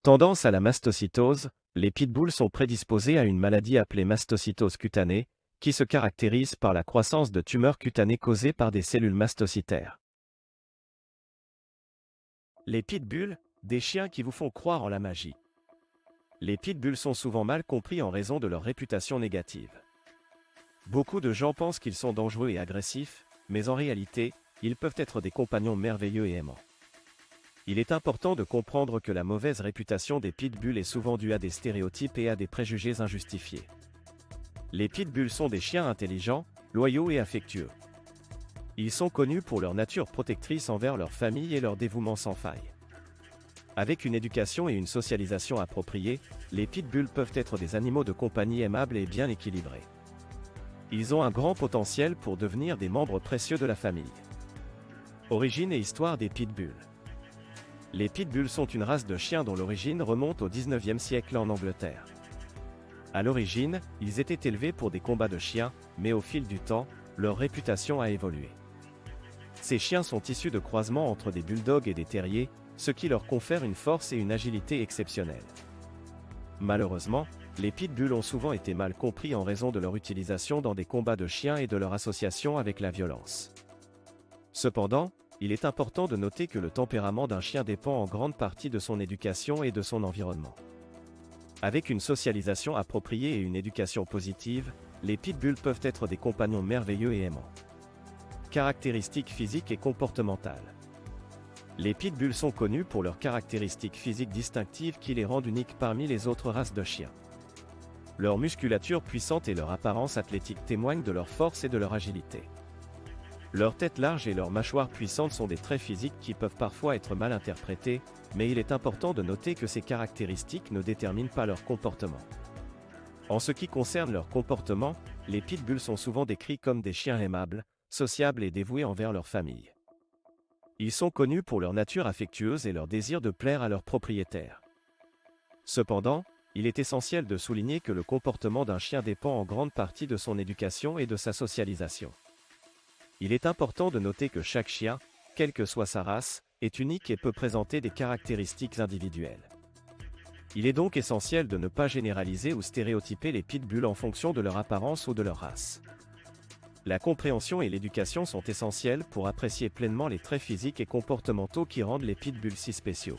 Tendance à la mastocytose, les pitbulls sont prédisposés à une maladie appelée mastocytose cutanée, qui se caractérise par la croissance de tumeurs cutanées causées par des cellules mastocytaires. Les pitbulls, des chiens qui vous font croire en la magie. Les pitbulls sont souvent mal compris en raison de leur réputation négative. Beaucoup de gens pensent qu'ils sont dangereux et agressifs, mais en réalité, ils peuvent être des compagnons merveilleux et aimants. Il est important de comprendre que la mauvaise réputation des pitbulls est souvent due à des stéréotypes et à des préjugés injustifiés. Les pitbulls sont des chiens intelligents, loyaux et affectueux. Ils sont connus pour leur nature protectrice envers leur famille et leur dévouement sans faille. Avec une éducation et une socialisation appropriées, les pitbulls peuvent être des animaux de compagnie aimables et bien équilibrés. Ils ont un grand potentiel pour devenir des membres précieux de la famille. Origine et histoire des pitbulls. Les pitbulls sont une race de chiens dont l'origine remonte au XIXe siècle en Angleterre. À l'origine, ils étaient élevés pour des combats de chiens, mais au fil du temps, leur réputation a évolué. Ces chiens sont issus de croisements entre des bulldogs et des terriers, ce qui leur confère une force et une agilité exceptionnelles. Malheureusement, les pitbulls ont souvent été mal compris en raison de leur utilisation dans des combats de chiens et de leur association avec la violence. Cependant, il est important de noter que le tempérament d'un chien dépend en grande partie de son éducation et de son environnement. Avec une socialisation appropriée et une éducation positive, les pitbulls peuvent être des compagnons merveilleux et aimants. Caractéristiques physiques et comportementales. Les pitbulls sont connus pour leurs caractéristiques physiques distinctives qui les rendent uniques parmi les autres races de chiens. Leur musculature puissante et leur apparence athlétique témoignent de leur force et de leur agilité. Leur tête large et leur mâchoire puissante sont des traits physiques qui peuvent parfois être mal interprétés, mais il est important de noter que ces caractéristiques ne déterminent pas leur comportement. En ce qui concerne leur comportement, les pitbulls sont souvent décrits comme des chiens aimables, sociables et dévoués envers leur famille. Ils sont connus pour leur nature affectueuse et leur désir de plaire à leurs propriétaires. Cependant, il est essentiel de souligner que le comportement d'un chien dépend en grande partie de son éducation et de sa socialisation. Il est important de noter que chaque chien, quelle que soit sa race, est unique et peut présenter des caractéristiques individuelles. Il est donc essentiel de ne pas généraliser ou stéréotyper les pitbulls en fonction de leur apparence ou de leur race. La compréhension et l'éducation sont essentielles pour apprécier pleinement les traits physiques et comportementaux qui rendent les pitbulls si spéciaux.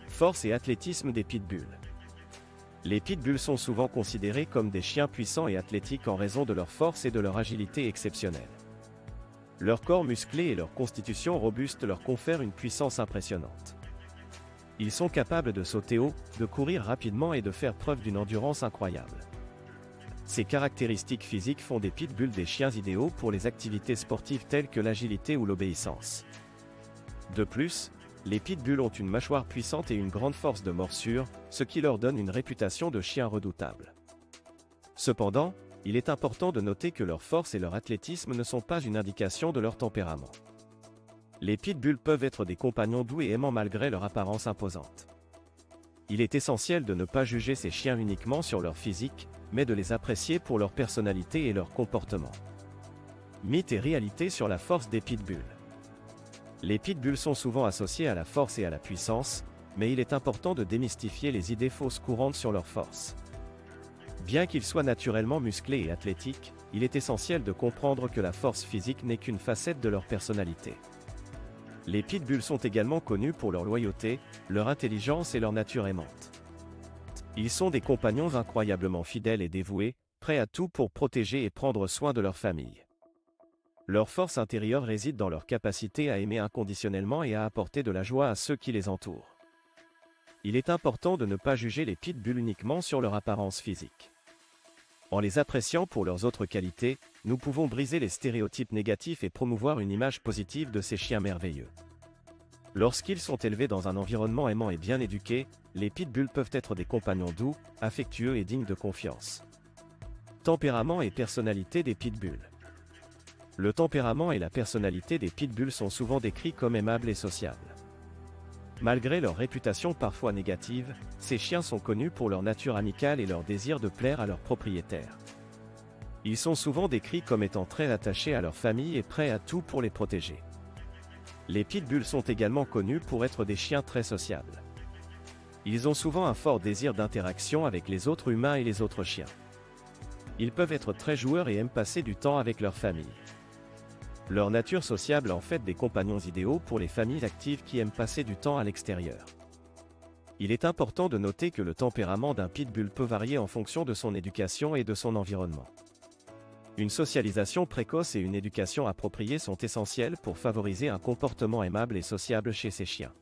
Force et athlétisme des pitbulls. Les pitbulls sont souvent considérés comme des chiens puissants et athlétiques en raison de leur force et de leur agilité exceptionnelle. Leur corps musclé et leur constitution robuste leur confèrent une puissance impressionnante. Ils sont capables de sauter haut, de courir rapidement et de faire preuve d'une endurance incroyable. Ces caractéristiques physiques font des pitbulls des chiens idéaux pour les activités sportives telles que l'agilité ou l'obéissance. De plus, les pitbulls ont une mâchoire puissante et une grande force de morsure, ce qui leur donne une réputation de chiens redoutables. Cependant, il est important de noter que leur force et leur athlétisme ne sont pas une indication de leur tempérament. Les pitbulls peuvent être des compagnons doux et aimants malgré leur apparence imposante. Il est essentiel de ne pas juger ces chiens uniquement sur leur physique, mais de les apprécier pour leur personnalité et leur comportement. Mythes et réalité sur la force des pitbulls. Les pitbulls sont souvent associés à la force et à la puissance, mais il est important de démystifier les idées fausses courantes sur leur force. Bien qu'ils soient naturellement musclés et athlétiques, il est essentiel de comprendre que la force physique n'est qu'une facette de leur personnalité. Les pitbulls sont également connus pour leur loyauté, leur intelligence et leur nature aimante. Ils sont des compagnons incroyablement fidèles et dévoués, prêts à tout pour protéger et prendre soin de leur famille. Leur force intérieure réside dans leur capacité à aimer inconditionnellement et à apporter de la joie à ceux qui les entourent. Il est important de ne pas juger les pitbulls uniquement sur leur apparence physique. En les appréciant pour leurs autres qualités, nous pouvons briser les stéréotypes négatifs et promouvoir une image positive de ces chiens merveilleux. Lorsqu'ils sont élevés dans un environnement aimant et bien éduqué, les pitbulls peuvent être des compagnons doux, affectueux et dignes de confiance. Tempérament et personnalité des pitbulls. Le tempérament et la personnalité des pitbulls sont souvent décrits comme aimables et sociables. Malgré leur réputation parfois négative, ces chiens sont connus pour leur nature amicale et leur désir de plaire à leurs propriétaires. Ils sont souvent décrits comme étant très attachés à leur famille et prêts à tout pour les protéger. Les pitbulls sont également connus pour être des chiens très sociables. Ils ont souvent un fort désir d'interaction avec les autres humains et les autres chiens. Ils peuvent être très joueurs et aiment passer du temps avec leur famille. Leur nature sociable en fait des compagnons idéaux pour les familles actives qui aiment passer du temps à l'extérieur. Il est important de noter que le tempérament d'un pitbull peut varier en fonction de son éducation et de son environnement. Une socialisation précoce et une éducation appropriée sont essentielles pour favoriser un comportement aimable et sociable chez ces chiens.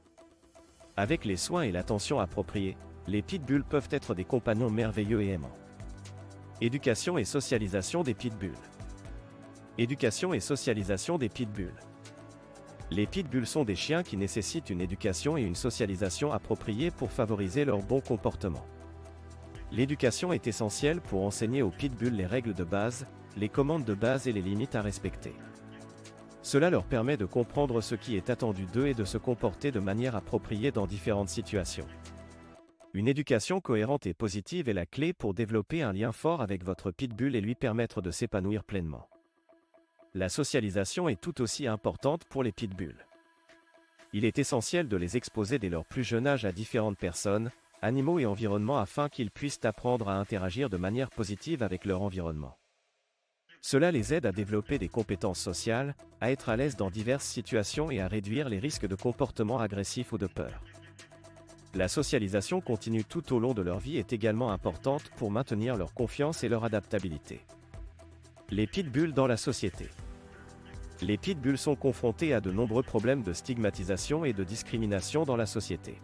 Avec les soins et l'attention appropriés, les pitbulls peuvent être des compagnons merveilleux et aimants. Éducation et socialisation des pitbulls. Éducation et socialisation des pitbulls. Les pitbulls sont des chiens qui nécessitent une éducation et une socialisation appropriées pour favoriser leur bon comportement. L'éducation est essentielle pour enseigner aux pitbulls les règles de base, les commandes de base et les limites à respecter. Cela leur permet de comprendre ce qui est attendu d'eux et de se comporter de manière appropriée dans différentes situations. Une éducation cohérente et positive est la clé pour développer un lien fort avec votre pitbull et lui permettre de s'épanouir pleinement. La socialisation est tout aussi importante pour les pitbulls. Il est essentiel de les exposer dès leur plus jeune âge à différentes personnes, animaux et environnements afin qu'ils puissent apprendre à interagir de manière positive avec leur environnement. Cela les aide à développer des compétences sociales, à être à l'aise dans diverses situations et à réduire les risques de comportements agressifs ou de peur. La socialisation continue tout au long de leur vie est également importante pour maintenir leur confiance et leur adaptabilité. Les pitbulls dans la société. Les pitbulls sont confrontés à de nombreux problèmes de stigmatisation et de discrimination dans la société.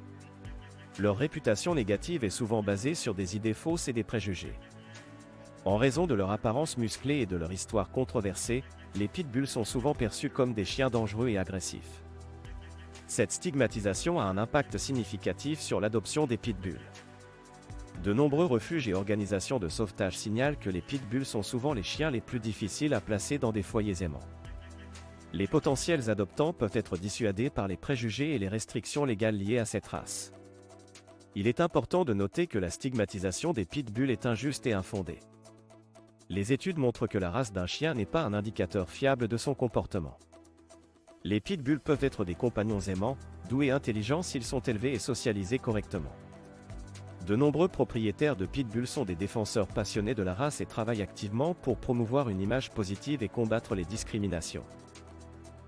Leur réputation négative est souvent basée sur des idées fausses et des préjugés. En raison de leur apparence musclée et de leur histoire controversée, les pitbulls sont souvent perçus comme des chiens dangereux et agressifs. Cette stigmatisation a un impact significatif sur l'adoption des pitbulls. De nombreux refuges et organisations de sauvetage signalent que les pitbulls sont souvent les chiens les plus difficiles à placer dans des foyers aimants. Les potentiels adoptants peuvent être dissuadés par les préjugés et les restrictions légales liées à cette race. Il est important de noter que la stigmatisation des pitbulls est injuste et infondée. Les études montrent que la race d'un chien n'est pas un indicateur fiable de son comportement. Les pitbulls peuvent être des compagnons aimants, doux et intelligents s'ils sont élevés et socialisés correctement. De nombreux propriétaires de pitbulls sont des défenseurs passionnés de la race et travaillent activement pour promouvoir une image positive et combattre les discriminations.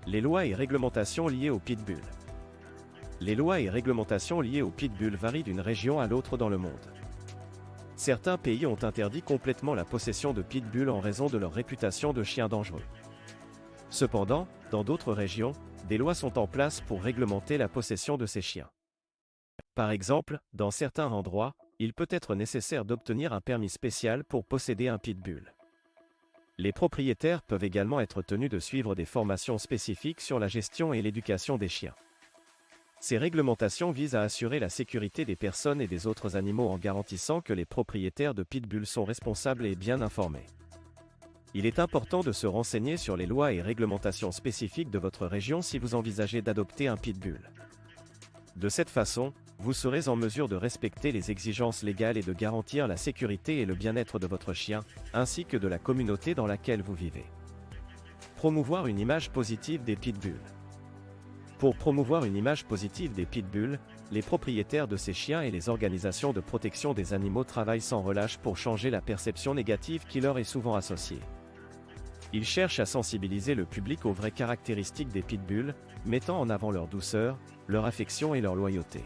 Les lois et réglementations liées aux pitbulls. Les lois et réglementations liées aux pitbulls varient d'une région à l'autre dans le monde. Certains pays ont interdit complètement la possession de pitbulls en raison de leur réputation de chiens dangereux. Cependant, dans d'autres régions, des lois sont en place pour réglementer la possession de ces chiens. Par exemple, dans certains endroits, il peut être nécessaire d'obtenir un permis spécial pour posséder un pitbull. Les propriétaires peuvent également être tenus de suivre des formations spécifiques sur la gestion et l'éducation des chiens. Ces réglementations visent à assurer la sécurité des personnes et des autres animaux en garantissant que les propriétaires de pitbulls sont responsables et bien informés. Il est important de se renseigner sur les lois et réglementations spécifiques de votre région si vous envisagez d'adopter un pitbull. De cette façon, vous serez en mesure de respecter les exigences légales et de garantir la sécurité et le bien-être de votre chien, ainsi que de la communauté dans laquelle vous vivez. Promouvoir une image positive des pitbulls. Pour promouvoir une image positive des pitbulls, les propriétaires de ces chiens et les organisations de protection des animaux travaillent sans relâche pour changer la perception négative qui leur est souvent associée. Ils cherchent à sensibiliser le public aux vraies caractéristiques des pitbulls, mettant en avant leur douceur, leur affection et leur loyauté.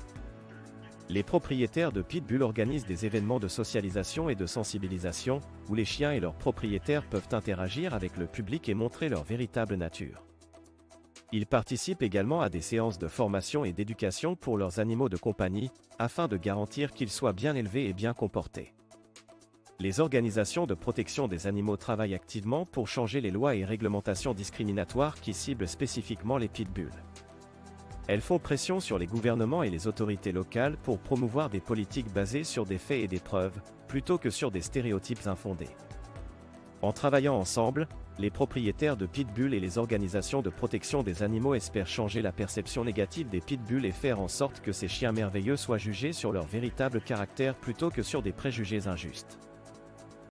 Les propriétaires de pitbulls organisent des événements de socialisation et de sensibilisation, où les chiens et leurs propriétaires peuvent interagir avec le public et montrer leur véritable nature. Ils participent également à des séances de formation et d'éducation pour leurs animaux de compagnie, afin de garantir qu'ils soient bien élevés et bien comportés. Les organisations de protection des animaux travaillent activement pour changer les lois et réglementations discriminatoires qui ciblent spécifiquement les pitbulls. Elles font pression sur les gouvernements et les autorités locales pour promouvoir des politiques basées sur des faits et des preuves, plutôt que sur des stéréotypes infondés. En travaillant ensemble, les propriétaires de pitbulls et les organisations de protection des animaux espèrent changer la perception négative des pitbulls et faire en sorte que ces chiens merveilleux soient jugés sur leur véritable caractère plutôt que sur des préjugés injustes.